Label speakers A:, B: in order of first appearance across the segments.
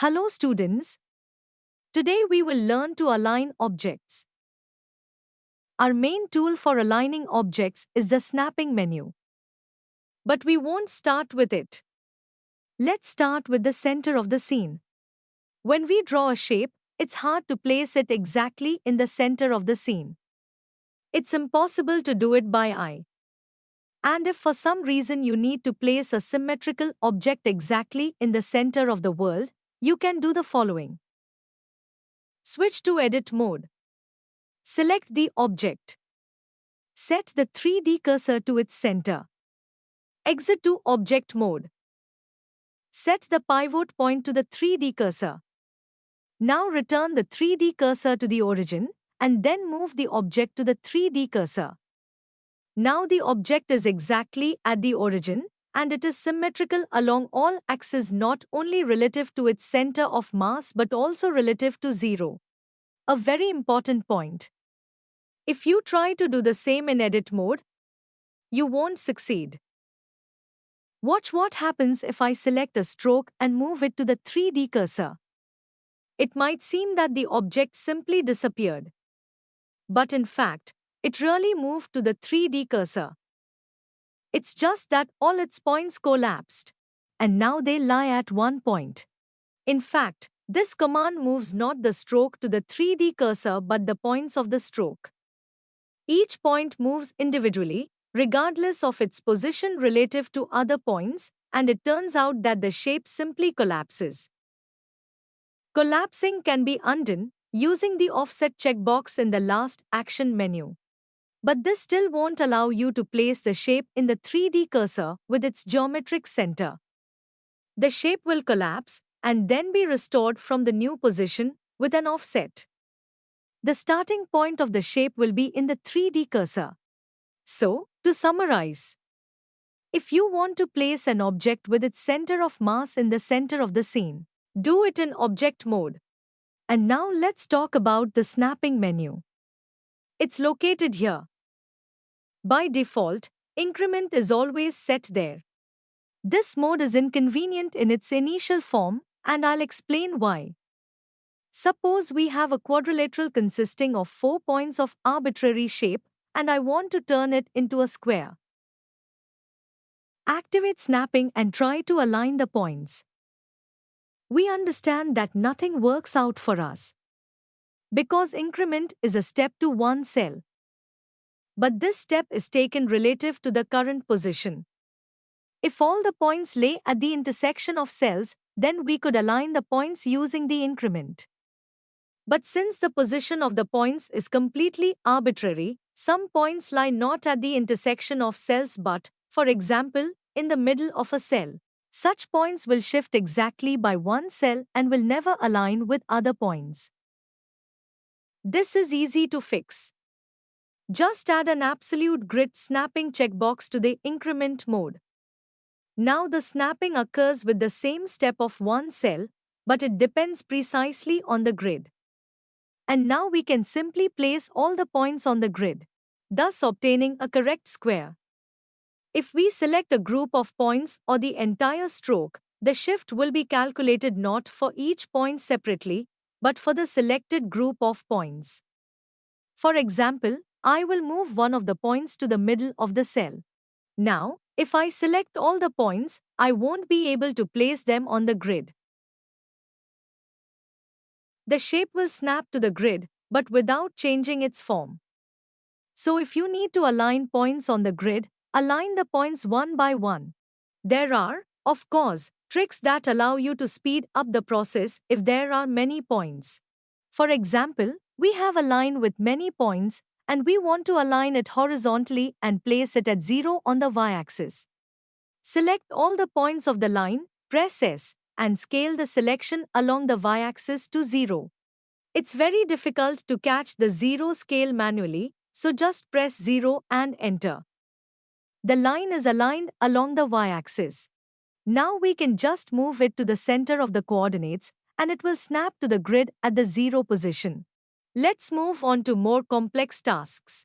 A: Hello students, today we will learn to align objects. Our main tool for aligning objects is the snapping menu. But we won't start with it. Let's start with the center of the scene. When we draw a shape, it's hard to place it exactly in the center of the scene. It's impossible to do it by eye. And if for some reason you need to place a symmetrical object exactly in the center of the world, you can do the following. Switch to Edit mode. Select the object. Set the 3D cursor to its center. Exit to Object mode. Set the pivot point to the 3D cursor. Now return the 3D cursor to the origin and then move the object to the 3D cursor. Now the object is exactly at the origin and it is symmetrical along all axes, not only relative to its center of mass but also relative to zero. A very important point. If you try to do the same in edit mode, you won't succeed. Watch what happens if I select a stroke and move it to the 3D cursor. It might seem that the object simply disappeared. But in fact, it really moved to the 3D cursor. It's just that all its points collapsed, and now they lie at one point. In fact, this command moves not the stroke to the 3D cursor but the points of the stroke. Each point moves individually, regardless of its position relative to other points, and it turns out that the shape simply collapses. Collapsing can be undone using the Offset checkbox in the last action menu. But this still won't allow you to place the shape in the 3D cursor with its geometric center. The shape will collapse and then be restored from the new position with an offset. The starting point of the shape will be in the 3D cursor. So, to summarize, if you want to place an object with its center of mass in the center of the scene, do it in object mode. And now let's talk about the snapping menu. It's located here. By default, increment is always set there. This mode is inconvenient in its initial form, and I'll explain why. Suppose we have a quadrilateral consisting of 4 points of arbitrary shape, and I want to turn it into a square. Activate snapping and try to align the points. We understand that nothing works out for us, because increment is a step to one cell. But this step is taken relative to the current position. If all the points lay at the intersection of cells, then we could align the points using the increment. But since the position of the points is completely arbitrary, some points lie not at the intersection of cells but, for example, in the middle of a cell. Such points will shift exactly by one cell and will never align with other points. This is easy to fix. Just add an absolute grid snapping checkbox to the increment mode. Now the snapping occurs with the same step of one cell, but it depends precisely on the grid. And now we can simply place all the points on the grid, thus obtaining a correct square. If we select a group of points or the entire stroke, the shift will be calculated not for each point separately, but for the selected group of points. For example, I will move one of the points to the middle of the cell. Now, if I select all the points, I won't be able to place them on the grid. The shape will snap to the grid, but without changing its form. So if you need to align points on the grid, align the points one by one. There are, of course, tricks that allow you to speed up the process if there are many points. For example, we have a line with many points, and we want to align it horizontally and place it at 0 on the y-axis. Select all the points of the line, press S, and scale the selection along the y-axis to 0. It's very difficult to catch the 0 scale manually, so just press 0 and enter. The line is aligned along the y-axis. Now we can just move it to the center of the coordinates, and it will snap to the grid at the 0 position. Let's move on to more complex tasks.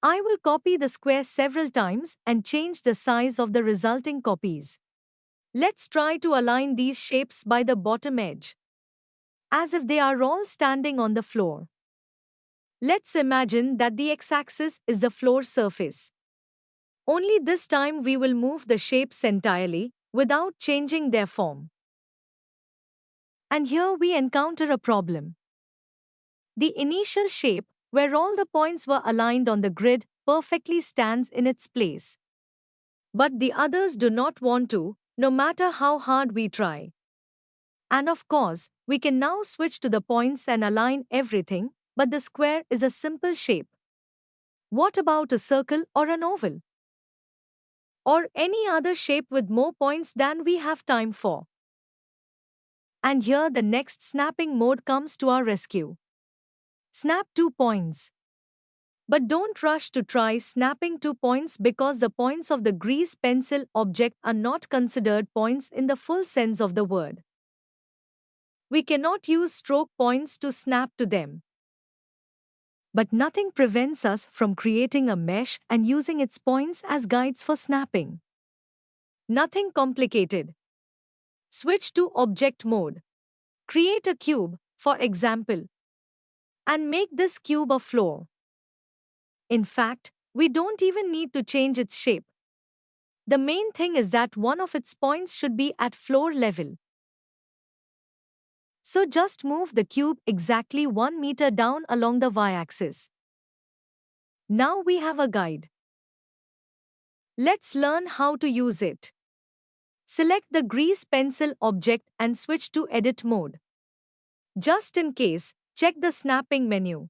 A: I will copy the square several times and change the size of the resulting copies. Let's try to align these shapes by the bottom edge. as if they are all standing on the floor. Let's imagine that the x-axis is the floor surface. Only this time we will move the shapes entirely, without changing their form. And here we encounter a problem. The initial shape, where all the points were aligned on the grid, perfectly stands in its place. But the others do not want to, no matter how hard we try. And of course, we can now switch to the points and align everything, but the square is a simple shape. What about a circle or an oval? Or any other shape with more points than we have time for? And here the next snapping mode comes to our rescue. Snap 2 points. But don't rush to try snapping 2 points because the points of the grease pencil object are not considered points in the full sense of the word. We cannot use stroke points to snap to them. But nothing prevents us from creating a mesh and using its points as guides for snapping. Nothing complicated. Switch to object mode. Create a cube, for example, and make this cube a floor. In fact, we don't even need to change its shape. The main thing is that one of its points should be at floor level. So just move the cube exactly 1 meter down along the y-axis. Now we have a guide. Let's learn how to use it. Select the grease pencil object and switch to edit mode. Just in case, check the snapping menu.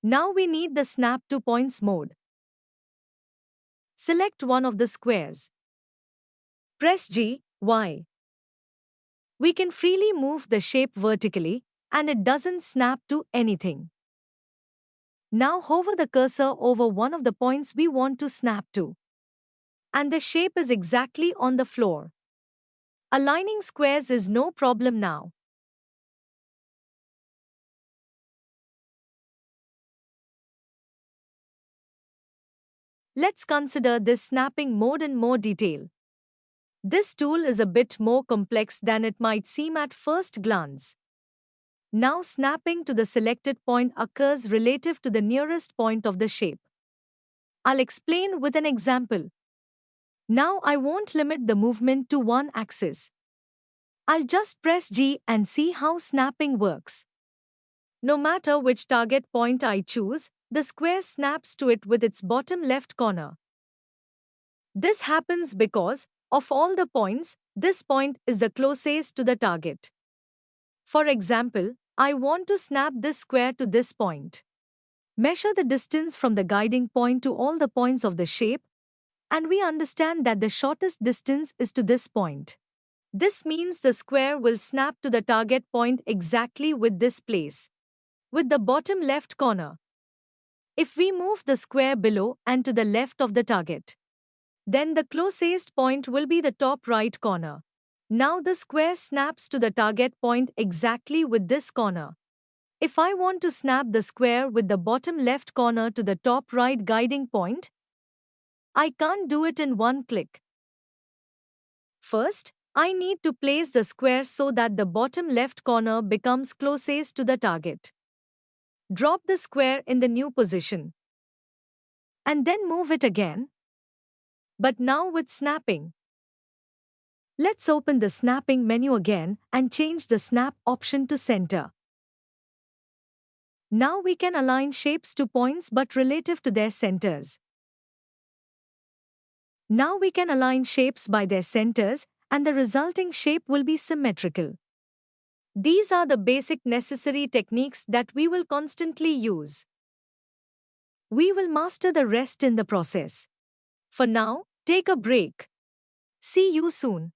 A: Now we need the snap 2 points mode. Select one of the squares. Press G, Y. We can freely move the shape vertically, and it doesn't snap to anything. Now hover the cursor over one of the points we want to snap to. And the shape is exactly on the floor. Aligning squares is no problem now. Let's consider this snapping mode in more detail. This tool is a bit more complex than it might seem at first glance. Now snapping to the selected point occurs relative to the nearest point of the shape. I'll explain with an example. Now I won't limit the movement to one axis. I'll just press G and see how snapping works. No matter which target point I choose, the square snaps to it with its bottom left corner. This happens because, of all the points, this point is the closest to the target. For example, I want to snap this square to this point. Measure the distance from the guiding point to all the points of the shape, and we understand that the shortest distance is to this point. This means the square will snap to the target point exactly with this place, with the bottom left corner. If we move the square below and to the left of the target, then the closest point will be the top right corner. Now the square snaps to the target point exactly with this corner. If I want to snap the square with the bottom left corner to the top right guiding point, I can't do it in one click. First, I need to place the square so that the bottom left corner becomes closest to the target. Drop the square in the new position. And then move it again. But now with snapping. Let's open the snapping menu again and change the snap option to center. Now we can align shapes to points but relative to their centers. Now we can align shapes by their centers and the resulting shape will be symmetrical. These are the basic necessary techniques that we will constantly use. We will master the rest in the process. For now, take a break. See you soon.